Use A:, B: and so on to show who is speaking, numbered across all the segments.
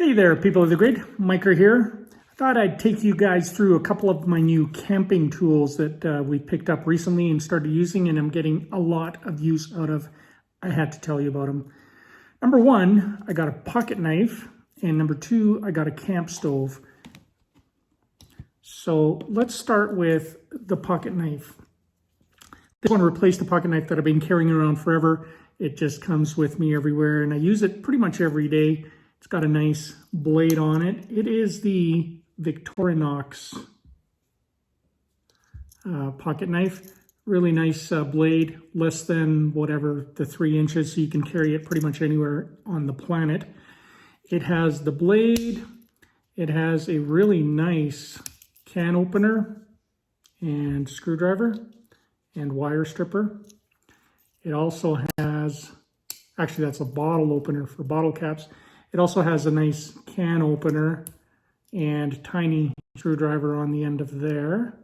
A: Hey there, people of the grid. Micah here. I thought I'd take you guys through a couple of my new camping tools that we picked up recently and started using, and I'm getting a lot of use out of. I had to tell you about them. Number one, I got a pocket knife, and number two, I got a camp stove. So let's start with the pocket knife. This one replaced the pocket knife that I've been carrying around forever. It just comes with me everywhere, and I use it pretty much every day. It's got a nice blade on it. It is the Victorinox pocket knife. Really nice blade, less than whatever the 3 inches, so you can carry it pretty much anywhere on the planet. It has the blade. It has a really nice can opener and screwdriver and wire stripper. It also has, actually that's a bottle opener for bottle caps. It also has a nice can opener and tiny screwdriver on the end of there.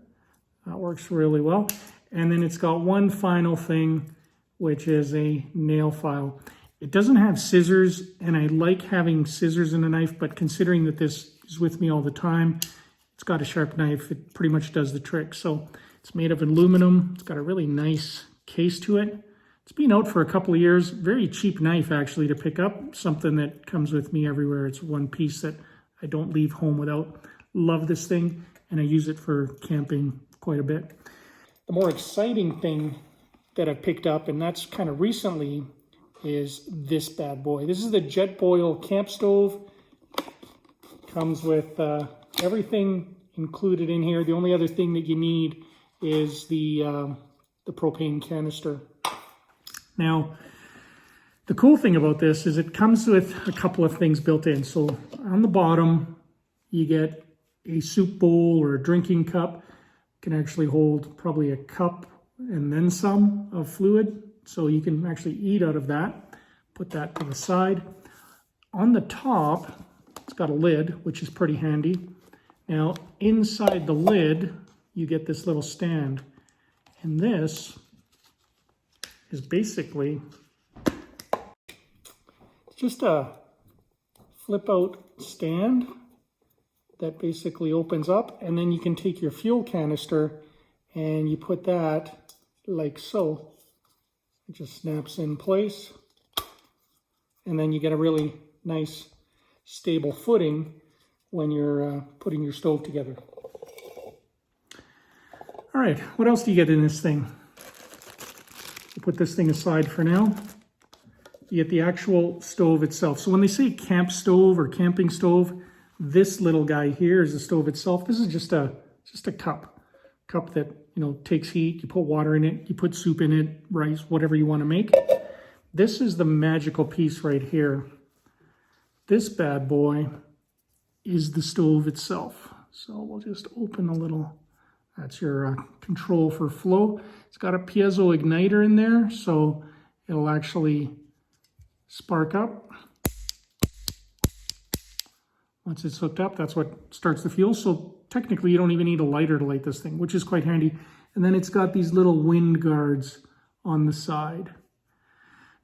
A: That works really well. And then it's got one final thing, which is a nail file. It doesn't have scissors, and I like having scissors in a knife, but considering that this is with me all the time, it's got a sharp knife. It pretty much does the trick. So it's made of aluminum. It's got a really nice case to it. It's been out for a couple of years. Very cheap knife, actually, to pick up. Something that comes with me everywhere. It's one piece that I don't leave home without. Love this thing, and I use it for camping quite a bit. The more exciting thing that I've picked up, and that's kind of recently, is this bad boy. This is the Jetboil camp stove. Comes with everything included in here. The only other thing that you need is the propane canister. Now, the cool thing about this is it comes with a couple of things built in. So on the bottom, you get a soup bowl or a drinking cup. It can actually hold probably a cup and then some of fluid. So you can actually eat out of that. Put that to the side. On the top, it's got a lid, which is pretty handy. Now, inside the lid, you get this little stand. And this is basically just a flip out stand that basically opens up, and then you can take your fuel canister and you put that like so. It just snaps in place, and then you get a really nice stable footing when you're putting your stove together. All right, what else do you get in this thing? Put this thing aside for now. You get the actual stove itself. So when they say camp stove or camping stove, this little guy here is the stove itself. This is just a cup that, you know, takes heat. You put water in it, you put soup in it, rice, whatever you want to make. This is the magical piece right here. This bad boy is the stove itself. So we'll just open a little. That's your control for flow. It's got a piezo igniter in there, so it'll actually spark up. Once it's hooked up, that's what starts the fuel. So technically, you don't even need a lighter to light this thing, which is quite handy. And then it's got these little wind guards on the side.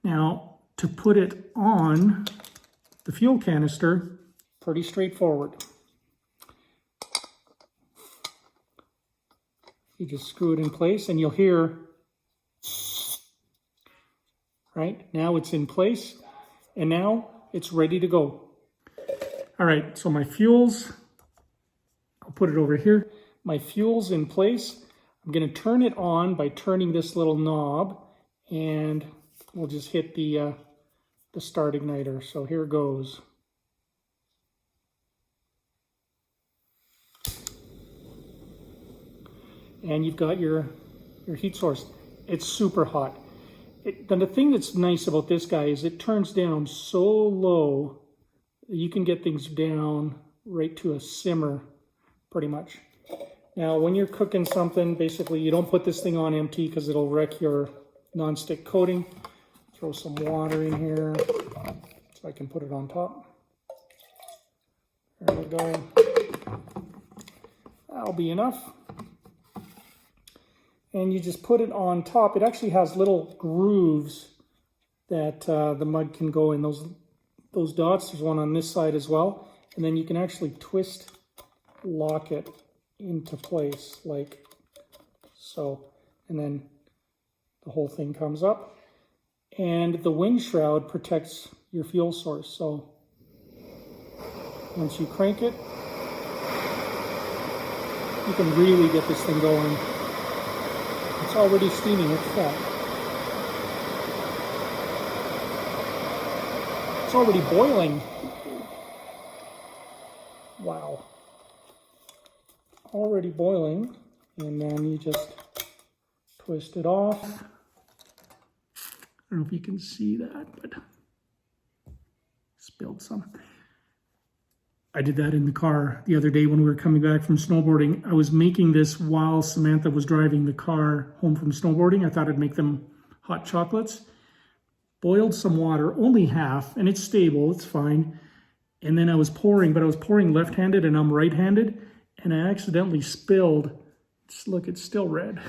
A: Now, to put it on the fuel canister, pretty straightforward. You just screw it in place and you'll hear, right? Now it's in place and now it's ready to go. All right, so my fuel's, I'll put it over here. My fuel's in place. I'm gonna turn it on by turning this little knob, and we'll just hit the start igniter. So here goes. And you've got your heat source. It's super hot. Then the thing that's nice about this guy is it turns down so low that you can get things down right to a simmer, pretty much. Now, when you're cooking something, basically you don't put this thing on empty because it'll wreck your nonstick coating. Throw some water in here so I can put it on top. There we go. That'll be enough. And you just put it on top. It actually has little grooves that the mud can go in. Those those dots. There's one on this side as well. And then you can actually lock it into place like so. And then the whole thing comes up. And the wind shroud protects your fuel source. So once you crank it, you can really get this thing going. It's already steaming, it's fat. It's already boiling. Wow. Already boiling. And then you just twist it off. I don't know if you can see that, but spilled some. I did that in the car the other day when we were coming back from snowboarding. I was making this while Samantha was driving the car home from snowboarding. I thought I'd make them hot chocolates. Boiled some water, only half, and it's stable, it's fine. And then I was pouring, but I was pouring left-handed and I'm right-handed, and I accidentally spilled, look, it's still red.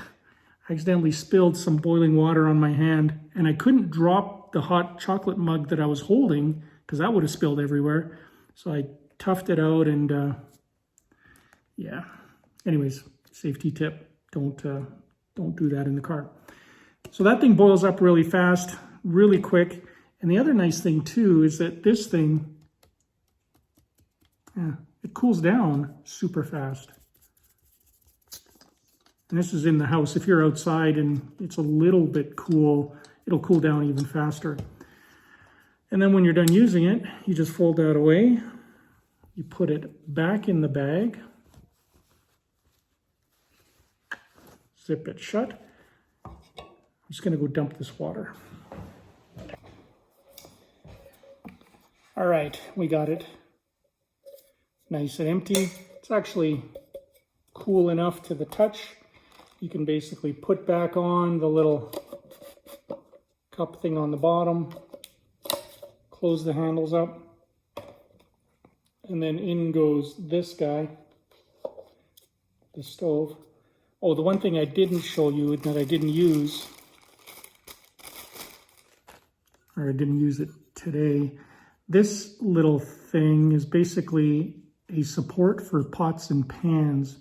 A: I accidentally spilled some boiling water on my hand, and I couldn't drop the hot chocolate mug that I was holding because that would have spilled everywhere. So I toughed it out, and yeah. Anyways, safety tip: don't do that in the car. So that thing boils up really fast, really quick. And the other nice thing too is that this thing, it cools down super fast. And this is in the house. If you're outside and it's a little bit cool, it'll cool down even faster. And then when you're done using it, you just fold that away. You put it back in the bag. Zip it shut. I'm just going to go dump this water. All right, we got it nice and empty. It's actually cool enough to the touch. You can basically put back on the little cup thing on the bottom, close the handles up, and then in goes this guy, the stove. Oh, the one thing I didn't show you that I didn't use, or I didn't use it today, this little thing is basically a support for pots and pans.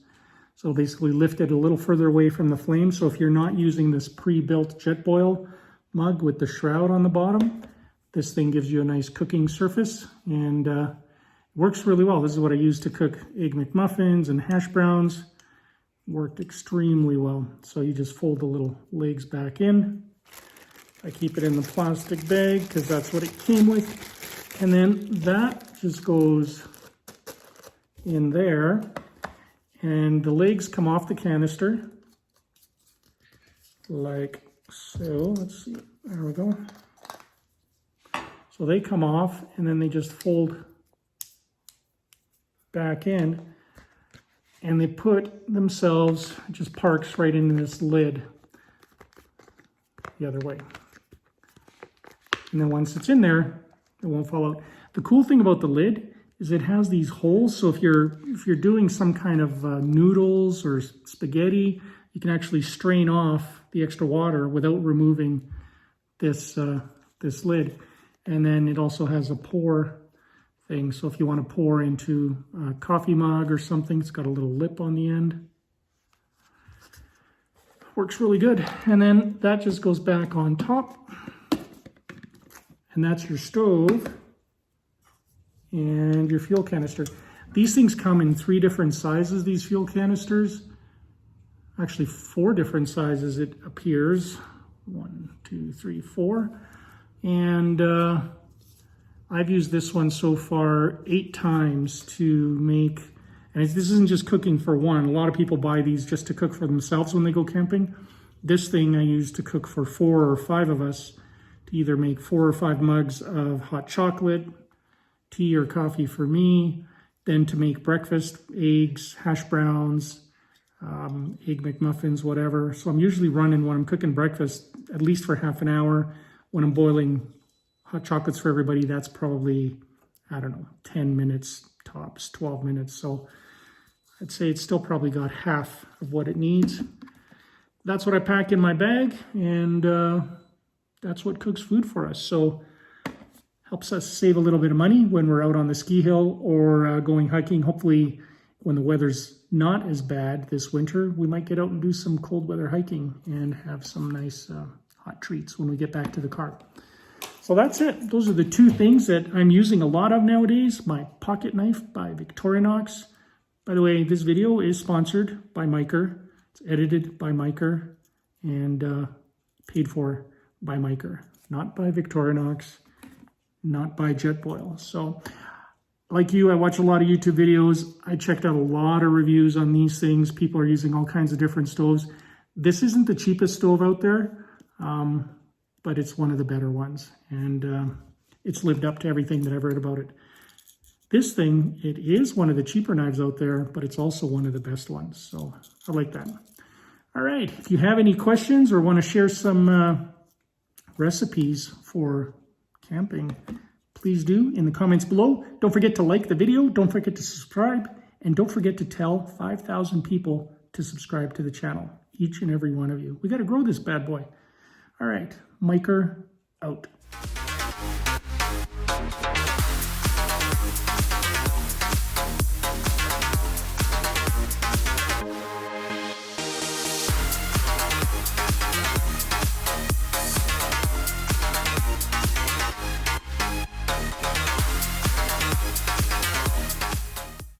A: So basically lift it a little further away from the flame. So if you're not using this pre-built Jetboil mug with the shroud on the bottom, this thing gives you a nice cooking surface, and works really well. This is what I use to cook Egg McMuffins and hash browns. Worked extremely well. So you just fold the little legs back in. I keep it in the plastic bag because that's what it came with. And then that just goes in there. And the legs come off the canister, like so. Let's see, there we go. So they come off, and then they just fold back in, and they put themselves, it just parks right into this lid the other way. And then once it's in there, it won't fall out. The cool thing about the lid is it has these holes, so if you're doing some kind of noodles or spaghetti, you can actually strain off the extra water without removing this this lid. And then it also has a pour thing, so if you want to pour into a coffee mug or something, it's got a little lip on the end. Works really good. And then that just goes back on top, and that's your stove and your fuel canister. These things come in 3 different sizes, these fuel canisters. Actually 4 different sizes it appears. 1, 2, 3, 4. And I've used this one so far 8 times to make, and this isn't just cooking for one. A lot of people buy these just to cook for themselves when they go camping. This thing I use to cook for 4 or 5 of us, to either make 4 or 5 mugs of hot chocolate, tea or coffee for me, then to make breakfast, eggs, hash browns, Egg McMuffins, whatever. So I'm usually running, when I'm cooking breakfast, at least for half an hour. When I'm boiling hot chocolates for everybody, that's probably, I don't know, 10 minutes tops, 12 minutes. So I'd say it's still probably got half of what it needs. That's what I pack in my bag, and that's what cooks food for us. So Helps us save a little bit of money when we're out on the ski hill or going hiking. Hopefully, when the weather's not as bad this winter, we might get out and do some cold weather hiking and have some nice hot treats when we get back to the car. So that's it. Those are the two things that I'm using a lot of nowadays. My pocket knife by Victorinox. By the way, this video is sponsored by Miker. It's edited by Miker and paid for by Miker. Not by Victorinox, not by Jetboil. So, like you, I watch a lot of YouTube videos. I checked out a lot of reviews on these things. People are using all kinds of different stoves. This isn't the cheapest stove out there, but it's one of the better ones. And it's lived up to everything that I've read about it. This thing, it is one of the cheaper knives out there, but it's also one of the best ones. So I like that. All right, if you have any questions or want to share some recipes for camping, please do in the comments below. Don't forget to like the video. Don't forget to subscribe. And don't forget to tell 5,000 people to subscribe to the channel. Each and every one of you. We got to grow this bad boy. All right, Miker out.